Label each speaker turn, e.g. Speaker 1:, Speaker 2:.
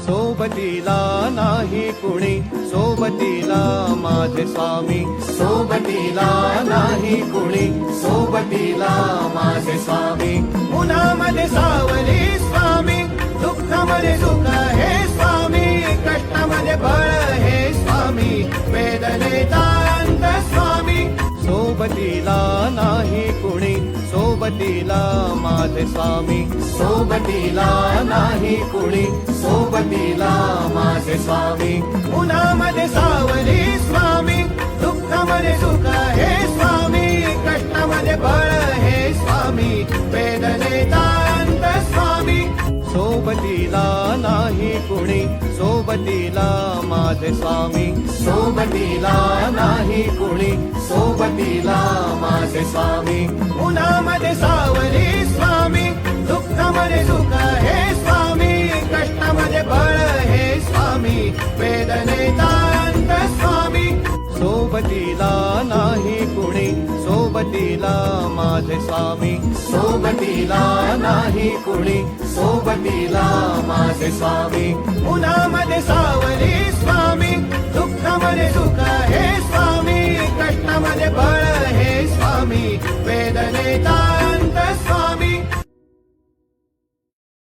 Speaker 1: सोबतीला नाही कुणी, सोबतीला माझे स्वामी. सोबतीला नाही कुणी, सोबतीला माझे स्वामी. उन्हामध्ये सावली स्वामी, दुःखामध्ये सुख हे स्वामी, कष्टामध्ये बळ हे स्वामी, वेदनेचा अंत स्वामी. सोबतीला नाही कुणी, सोबतीला माझे स्वामी. सोबतीला नाही कुणी, सोबतीला माझे स्वामी. उन्हामध्ये सावली स्वामी, दुःखामध्ये सुख हे स्वामी, कष्टामध्ये बळ हे स्वामी, वेदनेचा अंत स्वामी. सोबतीला नाही कुणी, सोबतीला माझे स्वामी. सोबतीला नाही कुणी, सोबतीला माझे स्वामी. उन्हामध्ये सावली स्वामी, दुःखामध्ये सुख हे स्वामी, कष्टामध्ये बळ हे स्वामी, वेदनेचा अंत स्वामी. सोबतीला नाही कुणी, सोबतीला माझे स्वामी. सोबतीला नाही कुणी, सोबतीला माझे स्वामी. उन्हामध्ये सावली स्वामी, दुःखामध्ये सुख हे स्वामी,